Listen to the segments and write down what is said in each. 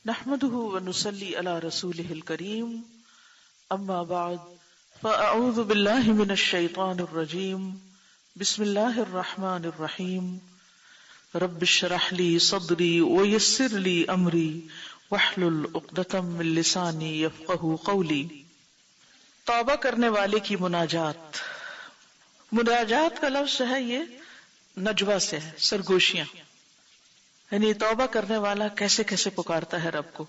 نحمده ونصلي على رسوله الكريم اما بعد فاعوذ بالله من الشيطان الرجيم بسم الله الرحمن الرحيم رب اشرح لي صدري ويسر لي امري واحلل عقدة من لساني يفقهوا قولي۔ توبہ کرنے والے کی مناجات۔ مناجات کا لفظ ہے یہ نجوہ سے ہے، سرگوشیاں، یعنی توبہ کرنے والا کیسے کیسے پکارتا ہے رب کو۔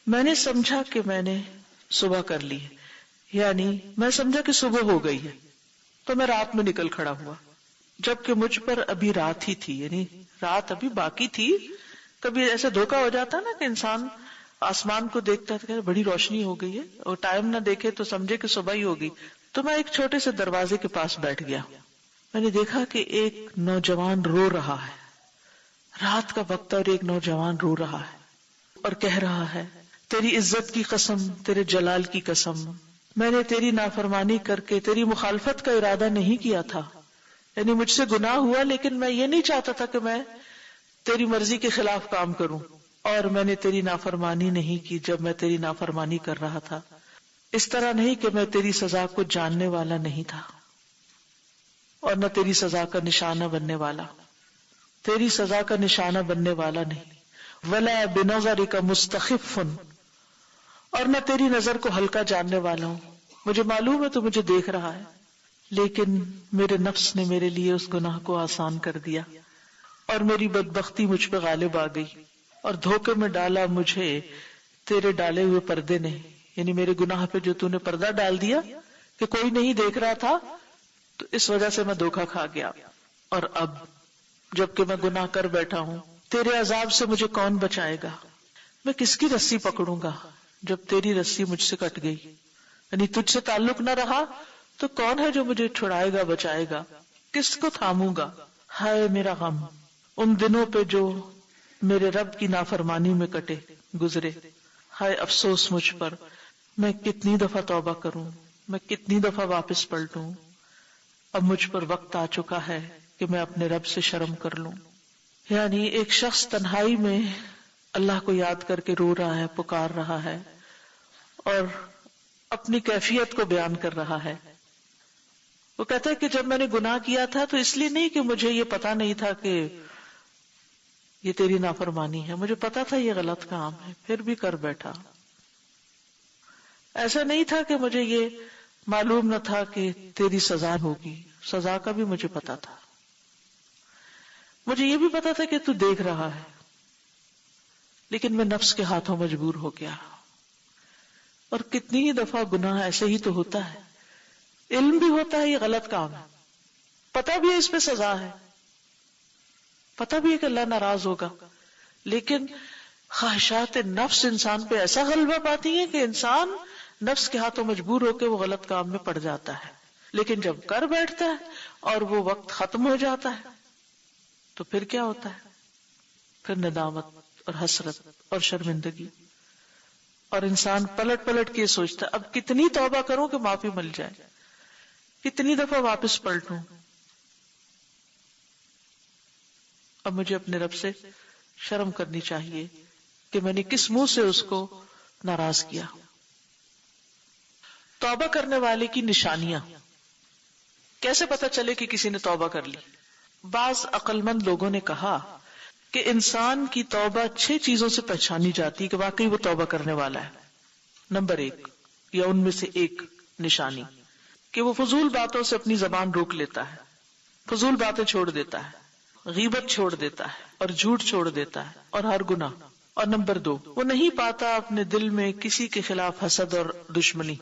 میں نے سمجھا کہ میں نے صبح کر لی ہے، یعنی میں سمجھا کہ صبح ہو گئی ہے تو میں رات میں نکل کھڑا ہوا، جبکہ مجھ پر ابھی رات ہی تھی، یعنی رات ابھی باقی تھی۔ کبھی ایسے دھوکا ہو جاتا نا کہ انسان آسمان کو دیکھتا ہے کہ بڑی روشنی ہو گئی ہے، اور ٹائم نہ دیکھے تو سمجھے کہ صبح ہی ہوگی۔ تو میں ایک چھوٹے سے دروازے کے پاس بیٹھ گیا، میں نے دیکھا کہ ایک نوجوان رو رہا ہے، رات کا وقت اور ایک نوجوان رو رہا ہے اور کہہ رہا ہے تیری عزت کی قسم، تیرے جلال کی قسم، میں نے تیری نافرمانی کر کے تیری مخالفت کا ارادہ نہیں کیا تھا، یعنی مجھ سے گناہ ہوا لیکن میں یہ نہیں چاہتا تھا کہ میں تیری مرضی کے خلاف کام کروں، اور میں نے تیری نافرمانی نہیں کی جب میں تیری نافرمانی کر رہا تھا۔ اس طرح نہیں کہ میں تیری سزا کو جاننے والا نہیں تھا اور نہ تیری سزا کا نشانہ بننے والا، تیری سزا کا نشانہ بننے والا نہیں، ولا بنظرک مستخف، اور نہ تیری نظر کو ہلکا جاننے والا ہوں۔ مجھے معلوم ہے تو مجھے دیکھ رہا ہے، لیکن میرے نفس نے میرے لیے اس گناہ کو آسان کر دیا اور میری بدبختی مجھ پہ غالب آ گئی، اور دھوکے میں ڈالا مجھے تیرے ڈالے ہوئے پردے نے، یعنی میرے گناہ پہ جو تو نے پردہ ڈال دیا کہ کوئی نہیں دیکھ رہا تھا، تو اس وجہ سے میں دھوکا کھا گیا۔ اور اب جبکہ میں گناہ کر بیٹھا ہوں، تیرے عذاب سے مجھے کون بچائے گا؟ میں کس کی رسی پکڑوں گا جب تیری رسی مجھ سے کٹ گئی؟ یعنی تجھ سے تعلق نہ رہا تو کون ہے جو مجھے چھڑائے گا، بچائے گا؟ کس کو تھاموں گا؟ ہائے میرا غم ان دنوں پہ جو میرے رب کی نافرمانی میں کٹے گزرے، ہائے افسوس مجھ پر، میں کتنی دفعہ توبہ کروں، میں کتنی دفعہ واپس پلٹوں۔ اب مجھ پر وقت آ چکا ہے کہ میں اپنے رب سے شرم کر لوں۔ یعنی ایک شخص تنہائی میں اللہ کو یاد کر کے رو رہا ہے، پکار رہا ہے اور اپنی کیفیت کو بیان کر رہا ہے۔ وہ کہتا ہے کہ جب میں نے گناہ کیا تھا تو اس لیے نہیں کہ مجھے یہ پتا نہیں تھا کہ یہ تیری نافرمانی ہے، مجھے پتا تھا یہ غلط کام ہے، پھر بھی کر بیٹھا۔ ایسا نہیں تھا کہ مجھے یہ معلوم نہ تھا کہ تیری سزا ہوگی، سزا کا بھی مجھے پتا تھا، مجھے یہ بھی پتا تھا کہ تو دیکھ رہا ہے، لیکن میں نفس کے ہاتھوں مجبور ہو گیا۔ اور کتنی ہی دفعہ گناہ ایسے ہی تو ہوتا ہے، علم بھی ہوتا ہے یہ غلط کام ہے، پتا بھی ہے اس پہ سزا ہے، پتا بھی ہے کہ اللہ ناراض ہوگا، لیکن خواہشات نفس انسان پہ ایسا غلبہ پاتی ہیں کہ انسان نفس کے ہاتھوں مجبور ہو کے وہ غلط کام میں پڑ جاتا ہے۔ لیکن جب کر بیٹھتا ہے اور وہ وقت ختم ہو جاتا ہے تو پھر کیا ہوتا ہے؟ پھر ندامت اور حسرت اور شرمندگی، اور انسان پلٹ پلٹ کے سوچتا ہے اب کتنی توبہ کروں کہ معافی مل جائے، کتنی دفعہ واپس پلٹوں، اب مجھے اپنے رب سے شرم کرنی چاہیے کہ میں نے کس منہ سے اس کو ناراض کیا۔ توبہ کرنے والے کی نشانیاں، کیسے پتہ چلے کہ کسی نے توبہ کر لی؟ بعض عقل مند لوگوں نے کہا کہ انسان کی توبہ 6 چیزوں سے پہچانی جاتی کہ واقعی وہ توبہ کرنے والا ہے۔ نمبر 1 یا ان میں سے ایک نشانی کہ وہ فضول باتوں سے اپنی زبان روک لیتا ہے، فضول باتیں چھوڑ دیتا ہے، غیبت چھوڑ دیتا ہے اور جھوٹ چھوڑ دیتا ہے اور ہر گناہ۔ اور نمبر 2 وہ نہیں پاتا اپنے دل میں کسی کے خلاف حسد اور دشمنی،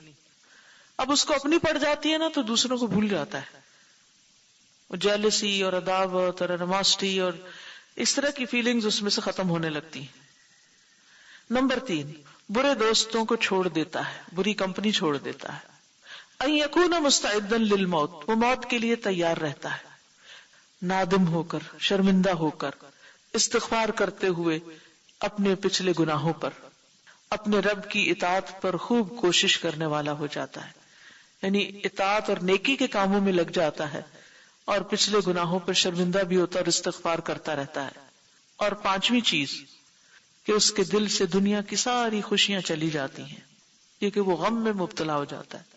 اب اس کو اپنی پڑ جاتی ہے نا تو دوسروں کو بھول جاتا ہے، وہ جیلسی اور عداوت اور انیماسٹی اور اس طرح کی فیلنگز اس میں سے ختم ہونے لگتی ہیں۔ نمبر 3 برے دوستوں کو چھوڑ دیتا ہے، بری کمپنی چھوڑ دیتا ہے۔ ان یکون مستعدا للموت، وہ موت کے لیے تیار رہتا ہے، نادم ہو کر، شرمندہ ہو کر، استغفار کرتے ہوئے اپنے پچھلے گناہوں پر، اپنے رب کی اطاعت پر خوب کوشش کرنے والا ہو جاتا ہے، یعنی اطاعت اور نیکی کے کاموں میں لگ جاتا ہے اور پچھلے گناہوں پر شرمندہ بھی ہوتا اور استغفار کرتا رہتا ہے۔ اور 5ویں چیز کہ اس کے دل سے دنیا کی ساری خوشیاں چلی جاتی ہیں، کیونکہ وہ غم میں مبتلا ہو جاتا ہے،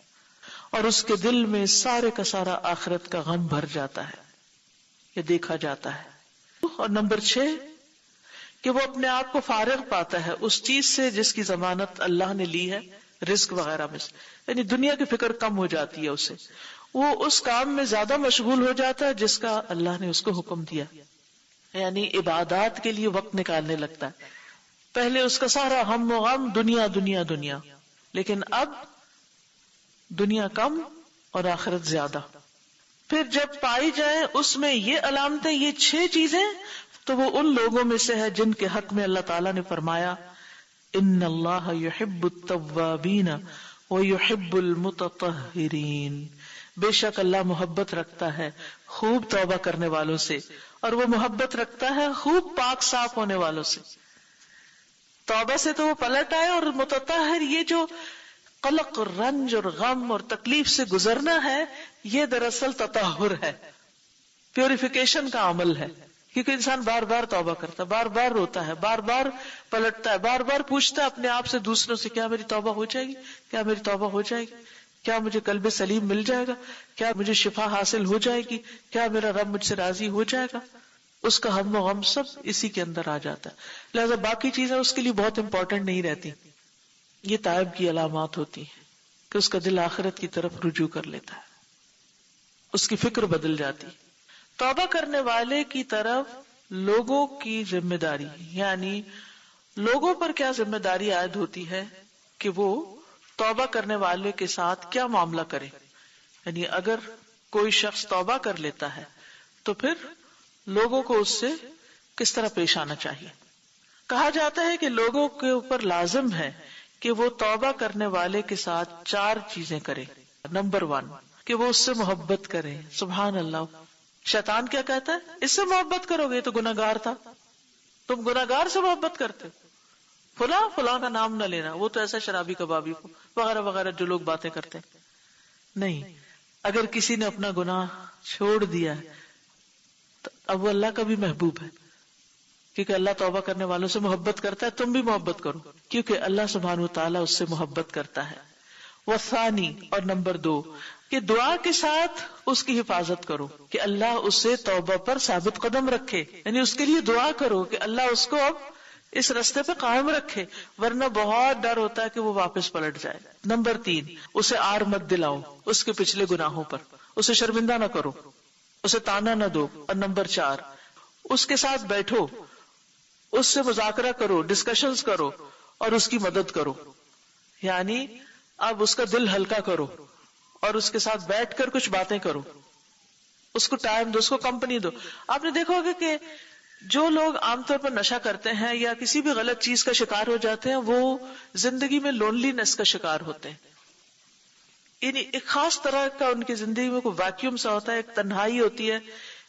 اور اس کے دل میں سارے کا سارا آخرت کا غم بھر جاتا ہے، یہ دیکھا جاتا ہے۔ اور نمبر 6 کہ وہ اپنے آپ کو فارغ پاتا ہے اس چیز سے جس کی ضمانت اللہ نے لی ہے، رزق وغیرہ میں سے، یعنی دنیا کی فکر کم ہو جاتی ہے اسے، وہ اس کام میں زیادہ مشغول ہو جاتا ہے جس کا اللہ نے اس کو حکم دیا، یعنی عبادات کے لیے وقت نکالنے لگتا ہے۔ پہلے اس کا سارا ہم و غم دنیا دنیا دنیا، لیکن اب دنیا کم اور آخرت زیادہ۔ پھر جب پائی جائیں اس میں یہ علامتیں، یہ 6 چیزیں، تو وہ ان لوگوں میں سے ہے جن کے حق میں اللہ تعالیٰ نے فرمایا ان اللہ یحب التوابین ویحب المتطہرین، بے شک اللہ محبت رکھتا ہے خوب توبہ کرنے والوں سے، اور وہ محبت رکھتا ہے خوب پاک صاف ہونے والوں سے۔ توبہ سے تو وہ پلٹ آئے، اور متطہر یہ جو قلق اور رنج اور غم اور تکلیف سے گزرنا ہے، یہ دراصل تطہر ہے، پیوریفیکیشن کا عمل ہے، کیونکہ انسان بار بار توبہ کرتا ہے، بار بار روتا ہے، بار بار پلٹتا ہے، بار بار پوچھتا ہے اپنے آپ سے، دوسروں سے، کیا میری توبہ ہو جائے گی، کیا میری توبہ ہو جائے گی، کیا مجھے قلب سلیم مل جائے گا، کیا مجھے شفا حاصل ہو جائے گی، کیا میرا رب مجھ سے راضی ہو جائے گا۔ اس کا ہم و غم سب اسی کے اندر آ جاتا ہے، لہذا باقی چیزیں اس کے لیے بہت امپورٹنٹ نہیں رہتی۔ یہ تائب کی علامات ہوتی ہیں کہ اس کا دل آخرت کی طرف رجوع کر لیتا ہے، اس کی فکر بدل جاتی۔ توبہ کرنے والے کی طرف لوگوں کی ذمہ داری، یعنی لوگوں پر کیا ذمہ داری عائد ہوتی ہے کہ وہ توبہ کرنے والے کے ساتھ کیا معاملہ کرے، یعنی اگر کوئی شخص توبہ کر لیتا ہے تو پھر لوگوں کو اس سے کس طرح پیش آنا چاہیے۔ کہا جاتا ہے کہ لوگوں کے اوپر لازم ہے کہ وہ توبہ کرنے والے کے ساتھ 4 چیزیں کرے۔ نمبر 1 کہ وہ اس سے محبت کرے۔ سبحان اللہ، شیطان کیا کہتا ہے؟ اس سے محبت کرو گے تو گناہگار تھا، تم گناہگار سے محبت کرتے، فلاں کا نام نہ لینا، وہ تو ایسا شرابی کبابی وغیرہ وغیرہ جو لوگ باتیں کرتے ہیں۔ نہیں، اگر کسی نے اپنا گناہ چھوڑ دیا ہے تو اب وہ اللہ کا بھی محبوب ہے، کیونکہ اللہ توبہ کرنے والوں سے محبت کرتا ہے، تم بھی محبت کرو کیونکہ اللہ سبحانہ وتعالیٰ اس سے محبت کرتا ہے۔ وثانی، اور نمبر 2 کہ دعا کے ساتھ اس کی حفاظت کرو کہ اللہ اسے توبہ پر ثابت قدم رکھے، یعنی اس کے لیے دعا کرو کہ اللہ اس کو اب اس رستے پہ قائم رکھے، ورنہ بہت ڈر ہوتا ہے کہ وہ واپس پلٹ جائے۔ نمبر 3 اسے آر مت دلاؤ اس کے پچھلے گناہوں پر، اسے شرمندہ نہ کرو، اسے تانا نہ دو۔ اور نمبر 4 اس کے ساتھ بیٹھو، اس سے مذاکرہ کرو، ڈسکشنز کرو اور اس کی مدد کرو، یعنی اب اس کا دل ہلکا کرو اور اس کے ساتھ بیٹھ کر کچھ باتیں کرو، اس کو ٹائم دو، اس کو کمپنی دو۔ آپ نے دیکھا ہوگا کہ جو لوگ عام طور پر نشہ کرتے ہیں یا کسی بھی غلط چیز کا شکار ہو جاتے ہیں، وہ زندگی میں لونلی نیس کا شکار ہوتے ہیں، یعنی ایک خاص طرح کا ان کی زندگی میں کوئی ویکیوم سا ہوتا ہے، ایک تنہائی ہوتی ہے،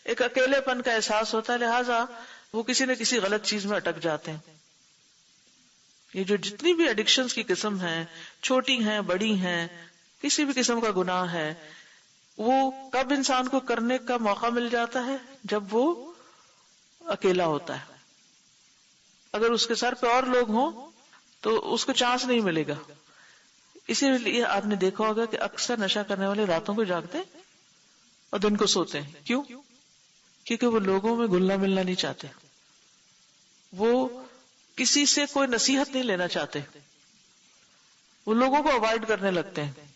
ایک اکیلے پن کا احساس ہوتا ہے، لہٰذا وہ کسی نہ کسی غلط چیز میں اٹک جاتے ہیں۔ یہ جو جتنی بھی ایڈکشنز کی قسم ہیں، چھوٹی ہیں بڑی ہیں، کسی بھی قسم کا گناہ ہے، وہ کب انسان کو کرنے کا موقع مل جاتا ہے؟ جب وہ اکیلا ہوتا ہے۔ اگر اس کے سر پہ اور لوگ ہوں تو اس کو چانس نہیں ملے گا۔ اسی لیے آپ نے دیکھا ہوگا کہ اکثر نشہ کرنے والے راتوں کو جاگتے ہیں اور دن کو سوتے ہیں۔ کیوں؟ کیونکہ وہ لوگوں میں گھلنا ملنا نہیں چاہتے، وہ کسی سے کوئی نصیحت نہیں لینا چاہتے، وہ لوگوں کو اوائڈ کرنے لگتے ہیں،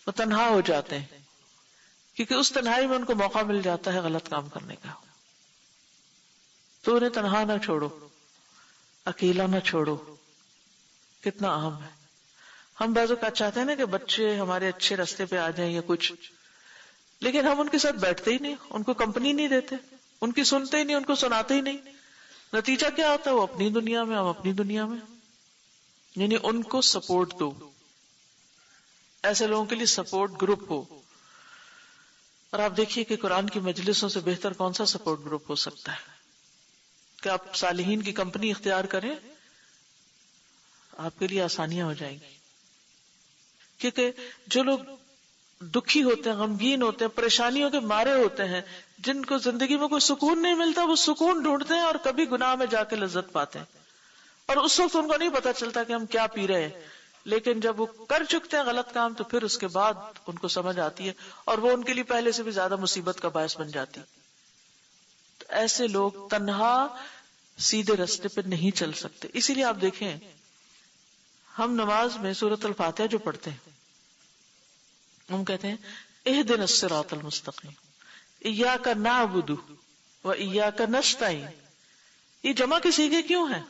وہ تنہا ہو جاتے ہیں، کیونکہ اس تنہائی میں ان کو موقع مل جاتا ہے غلط کام کرنے کا۔ تو انہیں تنہا نہ چھوڑو، اکیلا نہ چھوڑو۔ کتنا اہم ہے۔ ہم بعض اوقات چاہتے ہیں نا کہ بچے ہمارے اچھے راستے پہ آ جائیں یا کچھ، لیکن ہم ان کے ساتھ بیٹھتے ہی نہیں، ان کو کمپنی نہیں دیتے، ان کی سنتے ہی نہیں، ان کو سناتے ہی نہیں۔ نتیجہ کیا ہوتا ہے؟ وہ اپنی دنیا میں، ہم اپنی دنیا میں۔ یعنی ان کو سپورٹ دو، ایسے لوگوں کے لیے سپورٹ گروپ ہو۔ اور آپ دیکھیے کہ قرآن کی مجلسوں سے بہتر کون سا سپورٹ گروپ ہو سکتا ہے کہ آپ صالحین کی کمپنی اختیار کریں، آپ کے لیے آسانیاں ہو جائیں گی۔ کیونکہ جو لوگ دکھی ہوتے ہیں، غمگین ہوتے ہیں، پریشانیوں کے مارے ہوتے ہیں، جن کو زندگی میں کوئی سکون نہیں ملتا، وہ سکون ڈھونڈتے ہیں اور کبھی گناہ میں جا کے لذت پاتے ہیں۔ اور اس وقت ان کو نہیں پتا چلتا کہ ہم کیا پی رہے ہیں، لیکن جب وہ کر چکتے ہیں غلط کام تو پھر اس کے بعد ان کو سمجھ آتی ہے، اور وہ ان کے لیے پہلے سے بھی زیادہ مصیبت کا باعث بن جاتی. تو ایسے لوگ تنہا سیدھے راستے پہ نہیں چل سکتے. اسی لیے آپ دیکھیں ہم نماز میں سورۃ الفاتحہ جو پڑھتے ہیں ہم کہتے ہیں اہدنا الصراط المستقیم، ایاک نعبد و ایاک نستعین. یہ جمع کے صیغے کیوں ہیں؟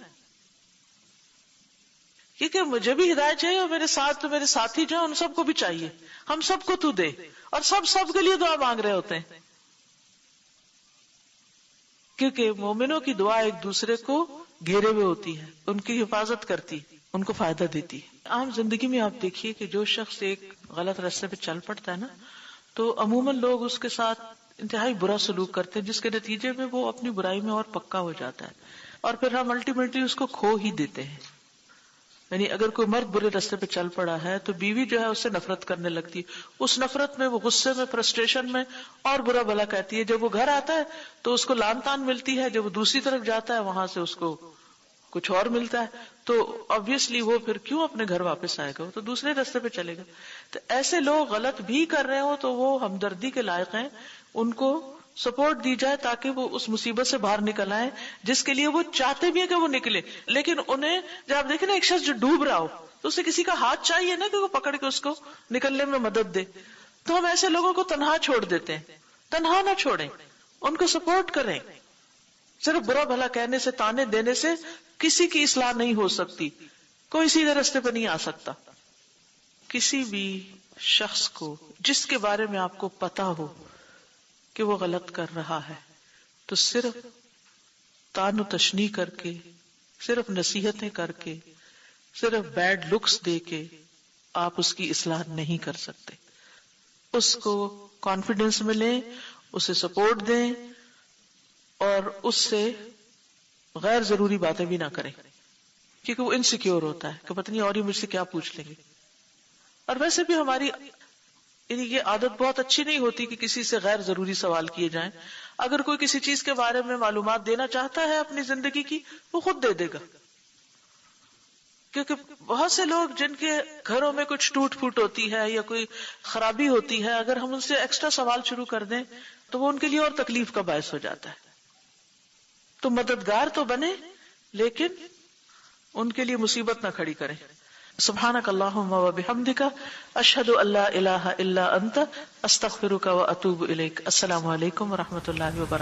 کیونکہ مجھے بھی ہدایت چاہیے اور میرے ساتھ تو میرے ساتھی جو ہیں ان سب کو بھی چاہیے. ہم سب کو تو دے، اور سب کے لیے دعا مانگ رہے ہوتے ہیں، کیونکہ مومنوں کی دعا ایک دوسرے کو گھیرے ہوئے ہوتی ہے، ان کی حفاظت کرتی، ان کو فائدہ دیتی ہے. عام زندگی میں آپ دیکھیے کہ جو شخص ایک غلط راستے پہ چل پڑتا ہے نا، تو عموماً لوگ اس کے ساتھ انتہائی برا سلوک کرتے ہیں، جس کے نتیجے میں وہ اپنی برائی میں اور پکا ہو جاتا ہے، اور پھر ہم الٹیمیٹلی اس کو کھو ہی دیتے ہیں. یعنی اگر کوئی مرد برے راستے پہ چل پڑا ہے تو بیوی جو ہے اس سے نفرت کرنے لگتی ہے، اس نفرت میں، وہ غصے میں، فرسٹریشن میں اور برا بھلا کہتی ہے. جب وہ گھر آتا ہے تو اس کو لان تان ملتی ہے، جب وہ دوسری طرف جاتا ہے وہاں سے اس کو کچھ اور ملتا ہے، تو obviously وہ پھر کیوں اپنے گھر واپس آئے گا، وہ تو دوسرے راستے پہ چلے گا. تو ایسے لوگ غلط بھی کر رہے ہو تو وہ ہمدردی کے لائق ہیں، ان کو سپورٹ دی جائے تاکہ وہ اس مصیبت سے باہر نکل آئے جس کے لیے وہ چاہتے بھی ہیں کہ وہ نکلے. لیکن انہیں جب آپ دیکھیں نا ایک شخص جو ڈوب رہا ہو تو اسے کسی کا ہاتھ چاہیے نا کہ وہ پکڑ کے اس کو نکلنے میں مدد دے. تو ہم ایسے لوگوں کو تنہا چھوڑ دیتے ہیں. تنہا نہ چھوڑیں، ان کو سپورٹ کریں. صرف برا بھلا کہنے سے، تانے دینے سے کسی کی اصلاح نہیں ہو سکتی، کوئی سیدھے راستے پہ نہیں آ سکتا. کسی بھی شخص کو جس کے بارے میں آپ کو پتا ہو کہ وہ غلط کر رہا ہے تو صرف تان و تشنیع کر کے، صرف نصیحتیں کر کے، صرف بیڈ لکس دے کے آپ اس کی اصلاح نہیں کر سکتے. اس کو کانفیڈنس میں لیں، اسے سپورٹ دیں، اور اس سے غیر ضروری باتیں بھی نہ کریں، کیونکہ وہ انسیکیور ہوتا ہے کہ پتہ نہیں اور یہ مجھ سے کیا پوچھ لیں گے. اور ویسے بھی ہماری یعنی یہ عادت بہت اچھی نہیں ہوتی کہ کسی سے غیر ضروری سوال کیے جائیں. اگر کوئی کسی چیز کے بارے میں معلومات دینا چاہتا ہے اپنی زندگی کی، وہ خود دے دے گا. کیونکہ بہت سے لوگ جن کے گھروں میں کچھ ٹوٹ پھوٹ ہوتی ہے یا کوئی خرابی ہوتی ہے، اگر ہم ان سے ایکسٹرا سوال شروع کر دیں تو وہ ان کے لیے اور تکلیف کا باعث ہو جاتا ہے. تو مددگار تو بنے لیکن ان کے لیے مصیبت نہ کھڑی کریں. سبحانک اللہم و بحمدک، اشہد ان لا الہ الا انت، استغفرک و اتوب الیک. السلام علیکم و رحمۃ اللہ وبرکاتہ.